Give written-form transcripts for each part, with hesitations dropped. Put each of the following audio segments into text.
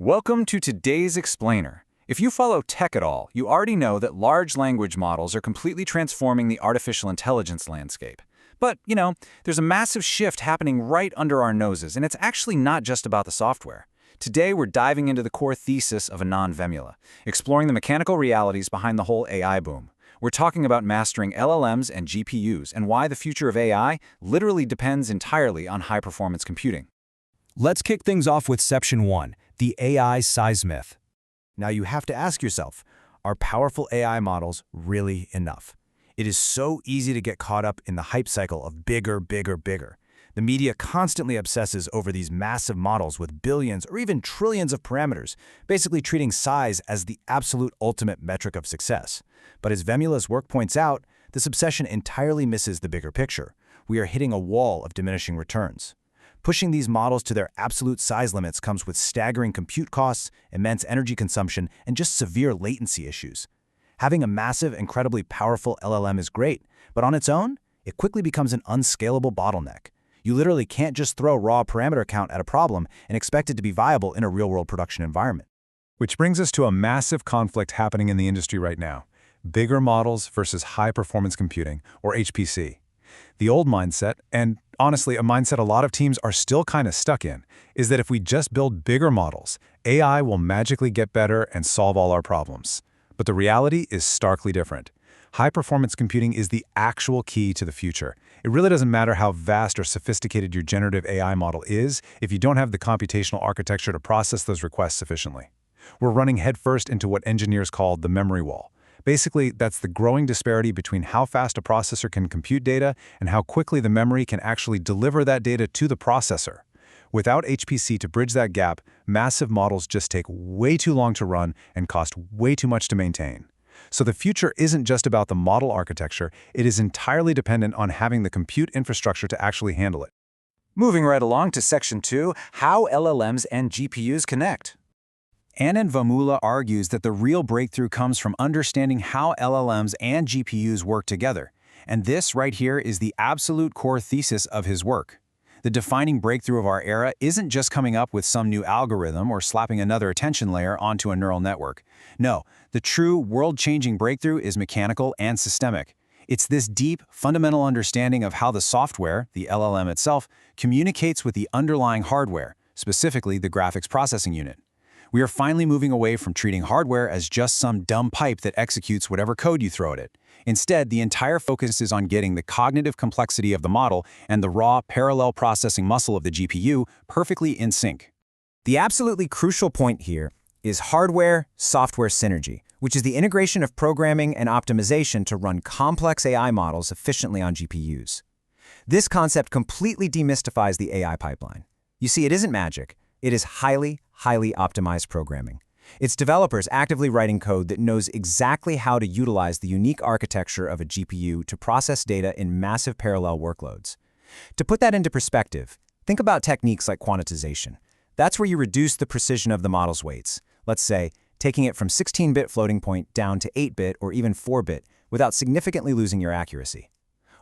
Welcome to today's Explainer. If you follow tech at all, you already know that large language models are completely transforming the artificial intelligence landscape. But, there's a massive shift happening right under our noses, and it's actually not just about the software. Today, we're diving into the core thesis of Anand Vemula, exploring the mechanical realities behind the whole AI boom. We're talking about mastering LLMs and GPUs and why the future of AI literally depends entirely on high-performance computing. Let's kick things off with Section 1, the AI size myth. Now you have to ask yourself, are powerful AI models really enough? It is so easy to get caught up in the hype cycle of bigger, bigger, bigger. The media constantly obsesses over these massive models with billions or even trillions of parameters, basically treating size as the absolute ultimate metric of success. But as Vemula's work points out, this obsession entirely misses the bigger picture. We are hitting a wall of diminishing returns. Pushing these models to their absolute size limits comes with staggering compute costs, immense energy consumption, and just severe latency issues. Having a massive, incredibly powerful LLM is great, but on its own, it quickly becomes an unscalable bottleneck. You literally can't just throw raw parameter count at a problem and expect it to be viable in a real-world production environment. Which brings us to a massive conflict happening in the industry right now: bigger models versus high-performance computing, or HPC. The old mindset, and honestly a mindset a lot of teams are still kind of stuck in, is that if we just build bigger models, AI will magically get better and solve all our problems. But the reality is starkly different. High-performance computing is the actual key to the future. It really doesn't matter how vast or sophisticated your generative AI model is if you don't have the computational architecture to process those requests sufficiently. We're running headfirst into what engineers call the memory wall. Basically, that's the growing disparity between how fast a processor can compute data and how quickly the memory can actually deliver that data to the processor. Without HPC to bridge that gap, massive models just take way too long to run and cost way too much to maintain. So the future isn't just about the model architecture, it is entirely dependent on having the compute infrastructure to actually handle it. Moving right along to Section 2, how LLMs and GPUs connect. Anand Vemula argues that the real breakthrough comes from understanding how LLMs and GPUs work together, and this right here is the absolute core thesis of his work. The defining breakthrough of our era isn't just coming up with some new algorithm or slapping another attention layer onto a neural network. No, the true world-changing breakthrough is mechanical and systemic. It's this deep, fundamental understanding of how the software, the LLM itself, communicates with the underlying hardware, specifically the graphics processing unit. We are finally moving away from treating hardware as just some dumb pipe that executes whatever code you throw at it. Instead, the entire focus is on getting the cognitive complexity of the model and the raw parallel processing muscle of the GPU perfectly in sync. The absolutely crucial point here is hardware-software synergy, which is the integration of programming and optimization to run complex AI models efficiently on GPUs. This concept completely demystifies the AI pipeline. You see, it isn't magic. It is highly optimized programming. It's developers actively writing code that knows exactly how to utilize the unique architecture of a GPU to process data in massive parallel workloads. To put that into perspective, think about techniques like quantization. That's where you reduce the precision of the model's weights. Let's say, taking it from 16-bit floating point down to 8-bit or even 4-bit without significantly losing your accuracy.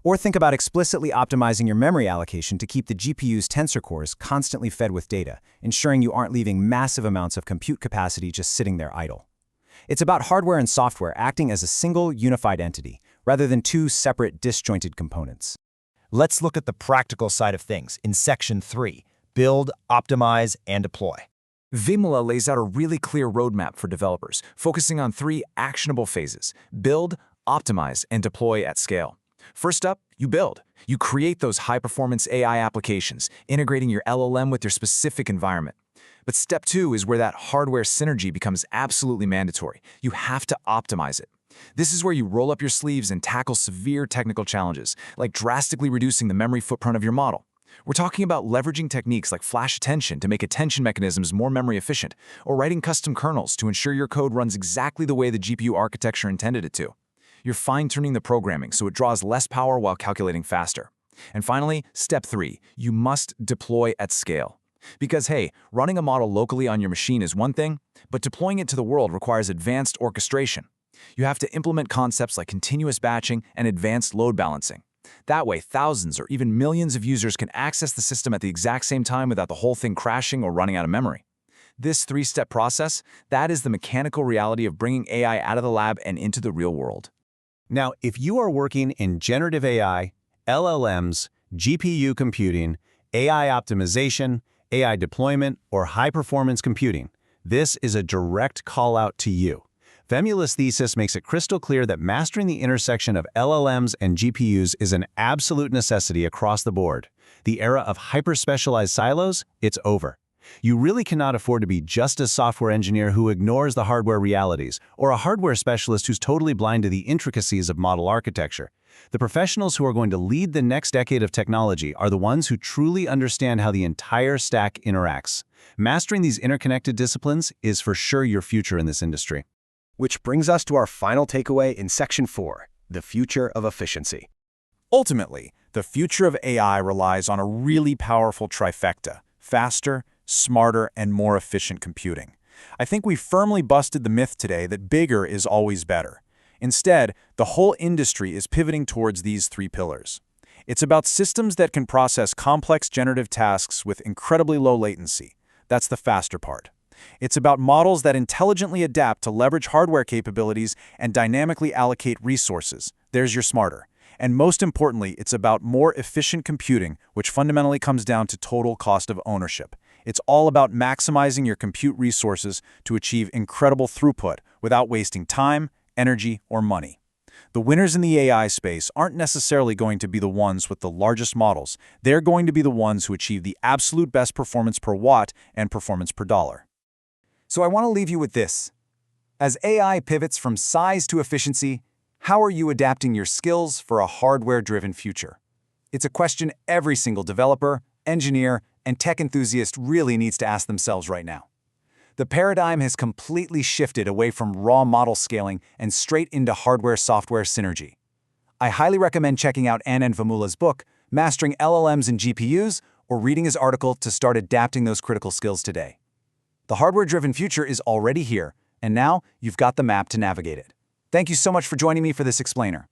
Or think about explicitly optimizing your memory allocation to keep the GPU's tensor cores constantly fed with data, ensuring you aren't leaving massive amounts of compute capacity just sitting there idle. It's about hardware and software acting as a single, unified entity, rather than two separate, disjointed components. Let's look at the practical side of things in Section 3, build, optimize, and deploy. Vemula lays out a really clear roadmap for developers, focusing on 3 actionable phases: build, optimize, and deploy at scale. First up, you build. You create those high-performance AI applications, integrating your LLM with your specific environment. But step 2 is where that hardware synergy becomes absolutely mandatory. You have to optimize it. This is where you roll up your sleeves and tackle severe technical challenges, like drastically reducing the memory footprint of your model. We're talking about leveraging techniques like flash attention to make attention mechanisms more memory efficient, or writing custom kernels to ensure your code runs exactly the way the GPU architecture intended it to. You're fine-tuning the programming so it draws less power while calculating faster. And finally, step 3, you must deploy at scale. Because hey, running a model locally on your machine is one thing, but deploying it to the world requires advanced orchestration. You have to implement concepts like continuous batching and advanced load balancing. That way, thousands or even millions of users can access the system at the exact same time without the whole thing crashing or running out of memory. This three-step process, that is the mechanical reality of bringing AI out of the lab and into the real world. Now, if you are working in generative AI, LLMs, GPU computing, AI optimization, AI deployment, or high-performance computing, this is a direct call-out to you. Vemula's thesis makes it crystal clear that mastering the intersection of LLMs and GPUs is an absolute necessity across the board. The era of hyper-specialized silos, it's over. You really cannot afford to be just a software engineer who ignores the hardware realities, or a hardware specialist who's totally blind to the intricacies of model architecture. The professionals who are going to lead the next decade of technology are the ones who truly understand how the entire stack interacts. Mastering these interconnected disciplines is for sure your future in this industry. Which brings us to our final takeaway in Section 4, the future of efficiency. Ultimately, the future of AI relies on a really powerful trifecta: faster, smarter, and more efficient computing. I think we firmly busted the myth today that bigger is always better. Instead, the whole industry is pivoting towards these three pillars. It's about systems that can process complex generative tasks with incredibly low latency. That's the faster part. It's about models that intelligently adapt to leverage hardware capabilities and dynamically allocate resources. There's your smarter. And most importantly, it's about more efficient computing, which fundamentally comes down to total cost of ownership. It's all about maximizing your compute resources to achieve incredible throughput without wasting time, energy, or money. The winners in the AI space aren't necessarily going to be the ones with the largest models. They're going to be the ones who achieve the absolute best performance per watt and performance per dollar. So I want to leave you with this. As AI pivots from size to efficiency, how are you adapting your skills for a hardware-driven future? It's a question every single developer, engineer, and tech enthusiast really needs to ask themselves right now. The paradigm has completely shifted away from raw model scaling and straight into hardware-software synergy. I highly recommend checking out Anand Vemula's book, Mastering LLMs and GPUs, or reading his article to start adapting those critical skills today. The hardware-driven future is already here, and now you've got the map to navigate it. Thank you so much for joining me for this explainer.